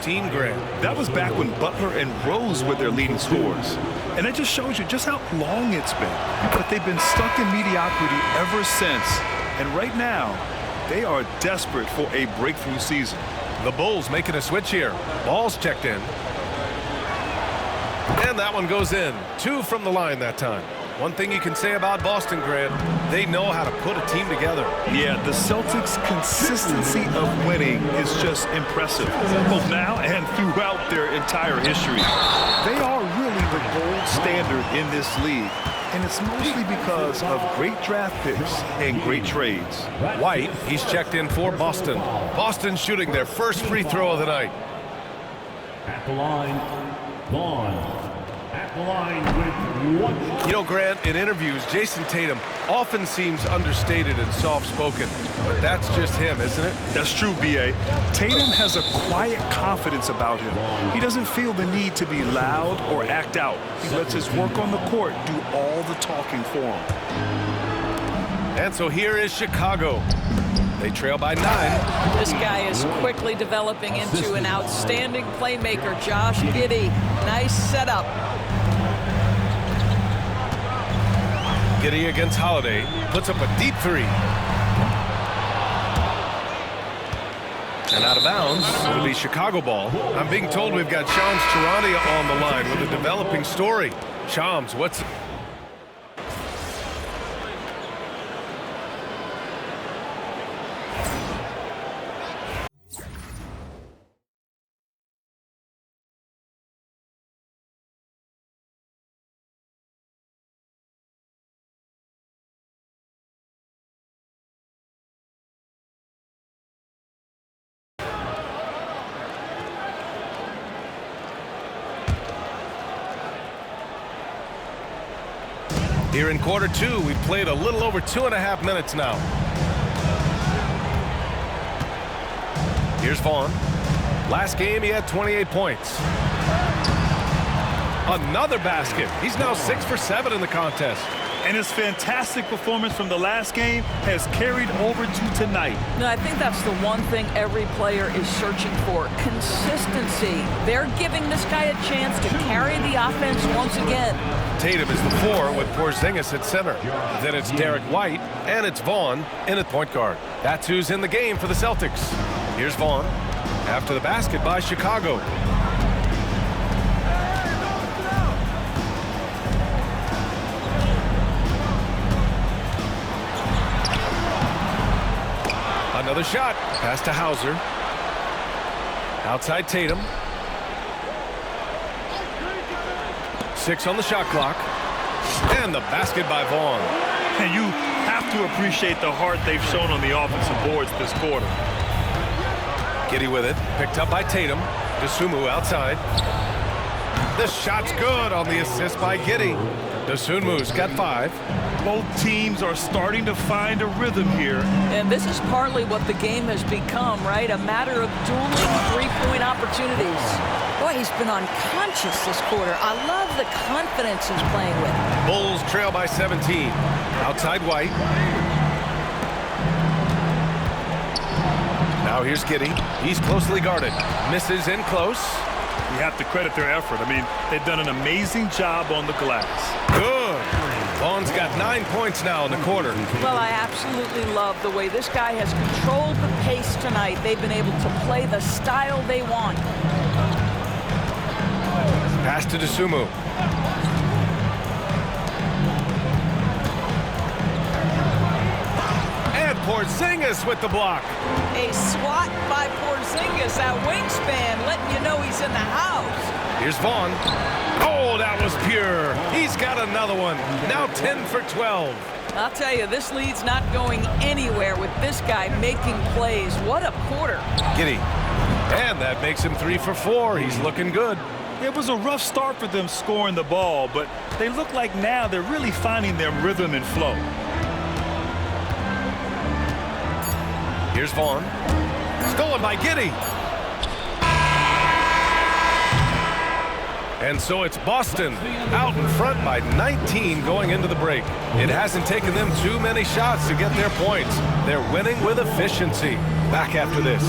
2015, Grant. That was back when Butler and Rose were their leading scorers. And that just shows you just how long it's been. But they've been stuck in mediocrity ever since. And right now, they are desperate for a breakthrough season. The Bulls making a switch here. Ball's checked in. And that one goes in. 2 from the line that time. One thing you can say about Boston, Grant, they know how to put a team together. Yeah, the Celtics' consistency of winning is just impressive, both now and throughout their entire history. They are really the gold standard in this league, and it's mostly because of great draft picks and great trades. White, he's checked in for Boston. Boston shooting their first free throw of the night. At the line, Vaughn. At the line with 1. You know, Grant, in interviews, Jason Tatum often seems understated and soft-spoken. But that's just him, isn't it? That's true, B.A. Tatum has a quiet confidence about him. He doesn't feel the need to be loud or act out. He lets his work on the court do all the talking for him. And so here is Chicago. They trail by 9. This guy is quickly developing into an outstanding playmaker. Josh Giddey. Nice setup. Giddey against Holiday. Puts up a deep 3. And out of bounds. It'll be Chicago ball. I'm being told we've got Shams Charania on the line with a developing story. Shams, what's... Here in quarter 2, we've played a little over 2.5 minutes now. Here's Vaughn. Last game, he had 28 points. Another basket. He's now 6 for 7 in the contest. And his fantastic performance from the last game has carried over to tonight. No, I think that's the one thing every player is searching for. Consistency. They're giving this guy a chance to carry the offense once again. Tatum is the 4 with Porzingis at center. Then it's Derek White, and it's Vaughn in at point guard. That's who's in the game for the Celtics. Here's Vaughn after the basket by Chicago. Another shot. Pass to Hauser. Outside Tatum. 6 on the shot clock. And the basket by Vaughn. And you have to appreciate the heart they've shown on the offensive boards this quarter. Giddey with it. Picked up by Tatum. Dosunmu outside. The shot's good on the assist by Giddey. Dosunmu's got 5. Both teams are starting to find a rhythm here. And this is partly what the game has become, right? A matter of dueling three-point opportunities. Boy, he's been unconscious this quarter. I love the confidence he's playing with. Bulls trail by 17. Outside White. Now here's Giddey. He's closely guarded. Misses in close. You have to credit their effort. I mean, they've done an amazing job on the glass. Good. Vaughn's got 9 points now in the quarter. Well, I absolutely love the way this guy has controlled the pace tonight. They've been able to play the style they want. Pass to Dosunmu. And Porzingis with the block. A swat by Porzingis. That wingspan letting you know he's in the house. Here's Vaughn. Oh, that was pure. He's got another one. Now 10 for 12. I'll tell you, this lead's not going anywhere with this guy making plays. What a quarter. Giddey. And that makes him 3 for 4. He's looking good. It was a rough start for them scoring the ball, but they look like now they're really finding their rhythm and flow. Here's Vaughn. Stolen by Giddey. And so it's Boston out in front by 19 going into the break. It hasn't taken them too many shots to get their points. They're winning with efficiency. Back after this.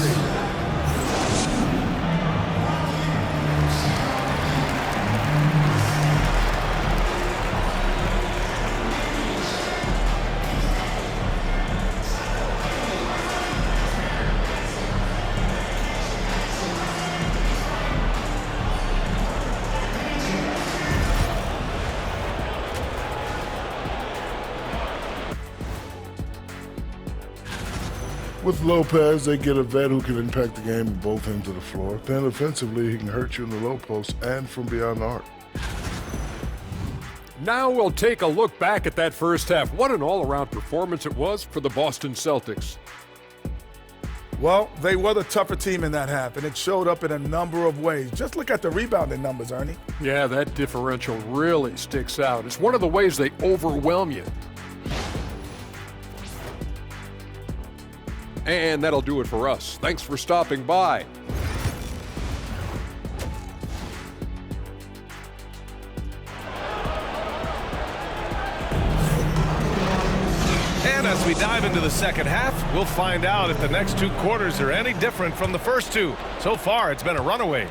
With Lopez, they get a vet who can impact the game on both ends of the floor. Then offensively, he can hurt you in the low post and from beyond the arc. Now we'll take a look back at that first half. What an all-around performance it was for the Boston Celtics. Well, they were the tougher team in that half, and it showed up in a number of ways. Just look at the rebounding numbers, Ernie. Yeah, that differential really sticks out. It's one of the ways they overwhelm you. And that'll do it for us. Thanks for stopping by. And as we dive into the second half, we'll find out if the next 2 quarters are any different from the first 2. So far, it's been a runaway.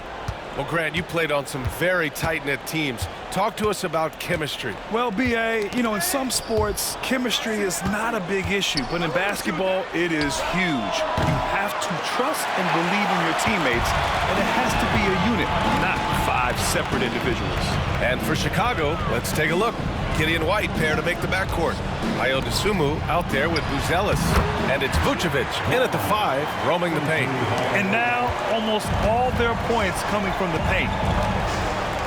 Well, Grant, you played on some very tight-knit teams. Talk to us about chemistry. Well, B.A., in some sports, chemistry is not a big issue, but in basketball, it is huge. You have to trust and believe in your teammates, and it has to be a unit, not 5 separate individuals. And for Chicago, let's take a look. Gideon White pair to make the backcourt. Ayo Dosunmu out there with Buzelis. And it's Vucevic in at the 5, roaming the paint. And now, almost all their points coming from the paint.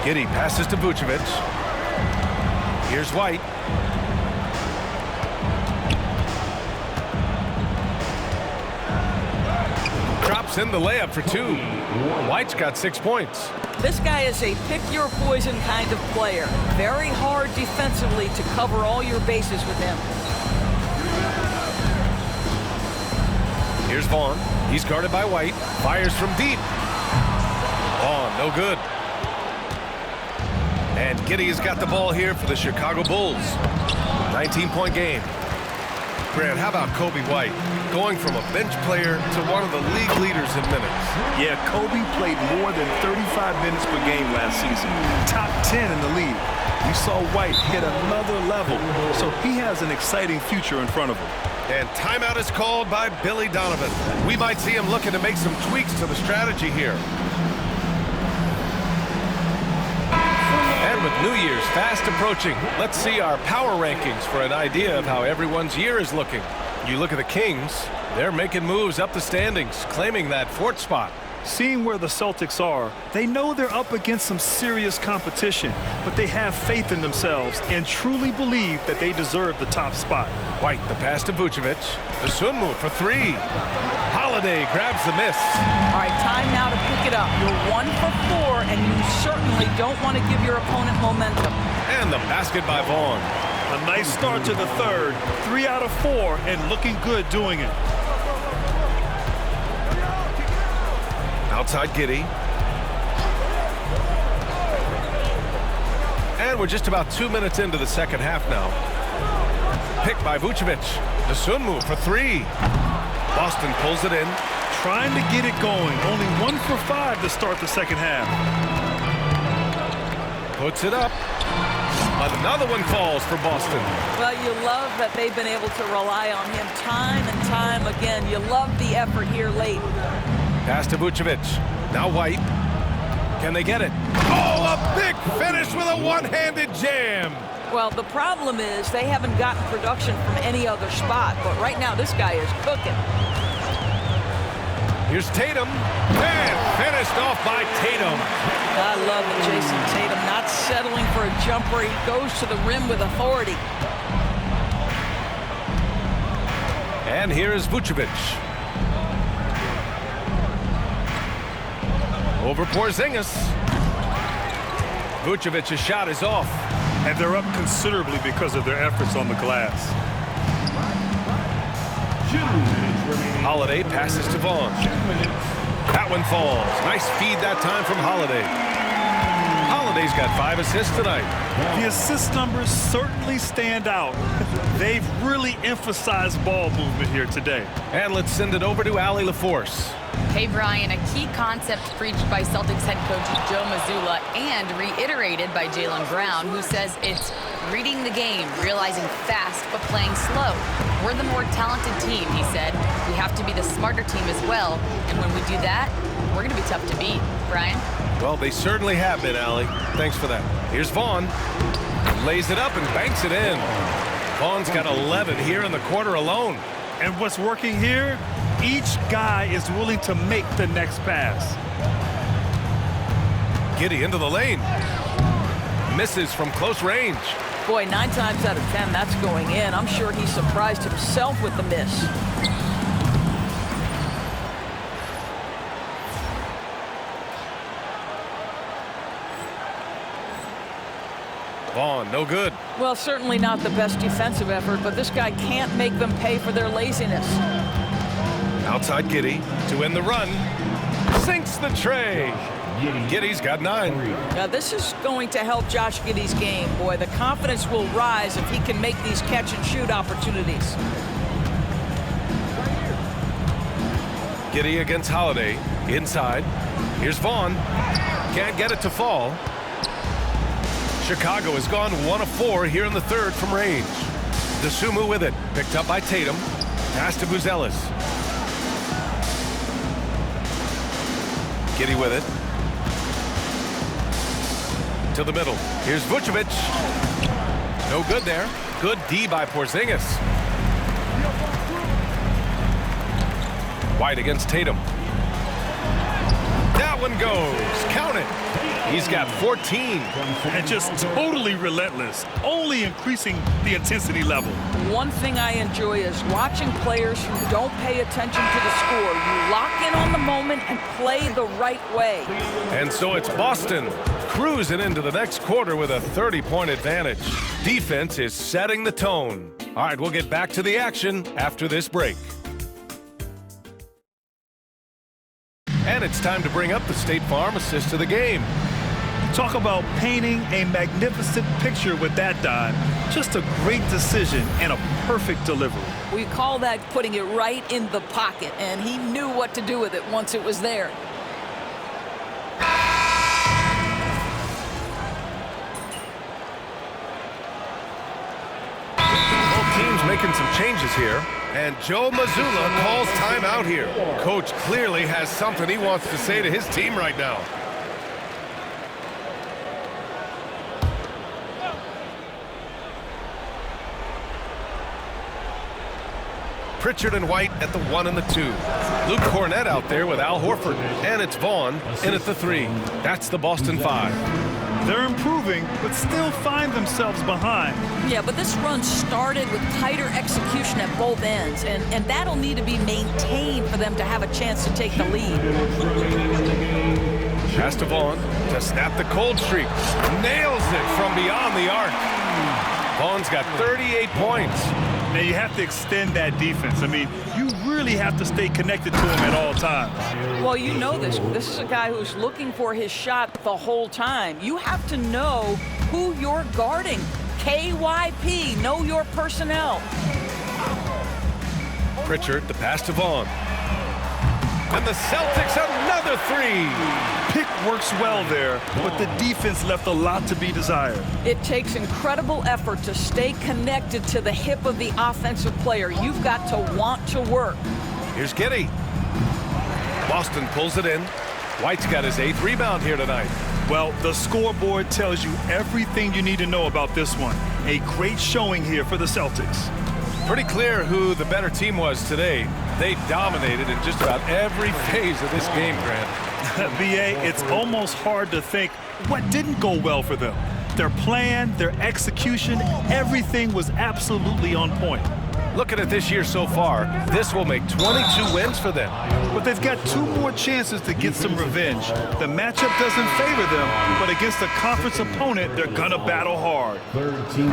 Giddey passes to Vucevic. Here's White. Drops in the layup for 2. White's got 6 points. This guy is a pick-your-poison kind of player. Very hard defensively to cover all your bases with him. Here's Vaughn. He's guarded by White. Fires from deep. Vaughn, no good. And Giddey has got the ball here for the Chicago Bulls. 19-point game. Grant, how about Coby White? Going from a bench player to one of the league leaders in minutes. Yeah, Coby played more than 35 minutes per game last season. Top 10 in the league. We saw White hit another level, so he has an exciting future in front of him. And timeout is called by Billy Donovan. We might see him looking to make some tweaks to the strategy here. And with New Year's fast approaching, let's see our power rankings for an idea of how everyone's year is looking. You look at the Kings, they're making moves up the standings, claiming that 4th spot. Seeing where the Celtics are, they know they're up against some serious competition, but they have faith in themselves and truly believe that they deserve the top spot. White, the pass to Vucevic. The Dosunmu for 3. Holiday grabs the miss. All right, time now to pick it up. You're 1 for 4, and you certainly don't want to give your opponent momentum. And the basket by Vaughn. A nice start to the 3rd. 3 out of 4, and looking good doing it. Outside Giddey. And we're just about 2 minutes into the second half now. Picked by Vucevic. Dosunmu for 3. Boston pulls it in. Trying to get it going. Only 1 for 5 to start the second half. Puts it up. Another one falls for Boston. Well, you love that they've been able to rely on him time and time again. You love the effort here late. Pass to Vucevic. Now White. Can they get it? Oh, a big finish with a one-handed jam. Well, the problem is they haven't gotten production from any other spot, but right now this guy is cooking. Here's Tatum. And finished off by Tatum. I love it, Jason Tatum, not settling for a jumper. He goes to the rim with authority. And here is Vucevic. Over Porzingis. Vucevic's shot is off. And they're up considerably because of their efforts on the glass. 2 minutes remaining. Holiday passes to Vaughn. That one falls. Nice feed that time from Holiday. Holiday's got 5 assists tonight. The assist numbers certainly stand out. They've really emphasized ball movement here today. And let's send it over to Allie LaForce. Hey, Brian, a key concept preached by Celtics head coach Joe Mazzulla and reiterated by Jaylen Brown, who says it's reading the game, realizing fast but playing slow. We're the more talented team, he said. We have to be the smarter team as well, and when we do that, we're going to be tough to beat. Brian? Well, they certainly have been, Allie. Thanks for that. Here's Vaughn. Lays it up and banks it in. Vaughn's got 11 here in the quarter alone. And what's working here? Each guy is willing to make the next pass. Giddey into the lane. Misses from close range. Boy, 9 times out of 10, that's going in. I'm sure he surprised himself with the miss. Vaughn, no good. Well, certainly not the best defensive effort, but this guy can't make them pay for their laziness. Outside Giddey to win the run. Sinks the tray. Giddey's got 9. Now, this is going to help Josh Giddey's game. Boy, the confidence will rise if he can make these catch-and-shoot opportunities. Giddey against Holiday. Inside. Here's Vaughn. Can't get it to fall. Chicago has gone 1 of 4 here in the third from range. Dosunmu with it. Picked up by Tatum. Pass to Buzelis. Giddey with it. To the middle. Here's Vucevic. No good there. Good D by Porzingis. White against Tatum. That one goes. Count it. He's got 14. And just totally relentless, only increasing the intensity level. One thing I enjoy is watching players who don't pay attention to the score. You lock in on the moment and play the right way. And so it's Boston cruising into the next quarter with a 30-point advantage. Defense is setting the tone. All right, we'll get back to the action after this break. And it's time to bring up the State Farm assist of the game. Talk about painting a magnificent picture with that dime. Just a great decision and a perfect delivery. We call that putting it right in the pocket, and he knew what to do with it once it was there. Both teams making some changes here. And Joe Mazzulla calls timeout here. Coach clearly has something he wants to say to his team right now. Pritchard and White at the 1 and the 2. Luke Cornett out there with Al Horford. And it's Vaughn in at the 3. That's the Boston 5. They're improving, but still find themselves behind. Yeah, but this run started with tighter execution at both ends, and that'll need to be maintained for them to have a chance to take the lead. Pass to Vaughn to snap the cold streak. Nails it from beyond the arc. Vaughn's got 38 points. Now you have to extend that defense. I mean, you really have to stay connected to him at all times. Well, you know this. This is a guy who's looking for his shot the whole time. You have to know who you're guarding. KYP, know your personnel. Pritchard, the pass to Vaughn. And the Celtics another 3. Pick works well there, but the defense left a lot to be desired. It takes incredible effort to stay connected to the hip of the offensive player. You've got to want to work. Here's Giddey. Boston pulls it in. White's got his 8th rebound here tonight. Well, the scoreboard tells you everything you need to know about this one. A great showing here for the Celtics. Pretty clear who the better team was today. They dominated in just about every phase of this game, Grant. BA, it's almost hard to think what didn't go well for them. Their plan, their execution, everything was absolutely on point. Looking at this year so far, this will make 22 wins for them. But they've got 2 more chances to get some revenge. The matchup doesn't favor them, but against a conference opponent, they're gonna battle hard.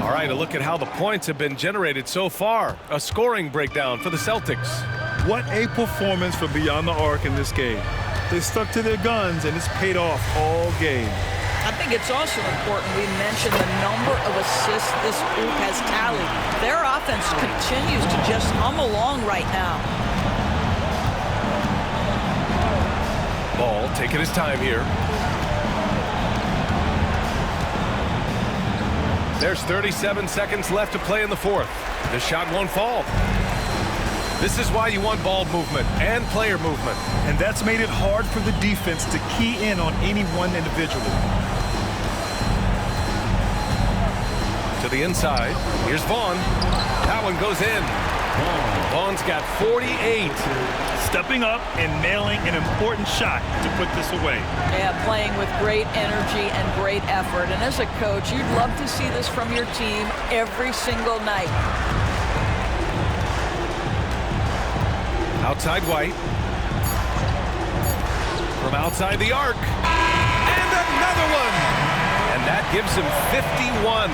All right, a look at how the points have been generated so far. A scoring breakdown for the Celtics. What a performance for Beyond the Arc in this game. They stuck to their guns, and it's paid off all game. I think it's also important we mention the number of assists this group has tallied. Their offense continues to just hum along right now. Ball taking his time here. There's 37 seconds left to play in the 4th. The shot won't fall. This is why you want ball movement and player movement. And that's made it hard for the defense to key in on any one individual. To the inside. Here's Vaughn. That one goes in. Vaughn's got 48. Stepping up and nailing an important shot to put this away. Yeah, playing with great energy and great effort. And as a coach, you'd love to see this from your team every single night. Outside White. From outside the arc. And another one! And that gives him 51.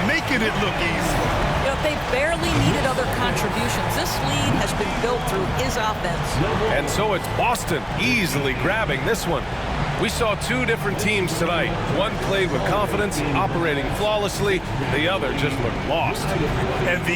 Making it look easy. You know, they barely needed other contributions. This lead has been built through his offense. And so it's Boston easily grabbing this one. We saw two different teams tonight. One played with confidence, operating flawlessly. The other just looked lost. And the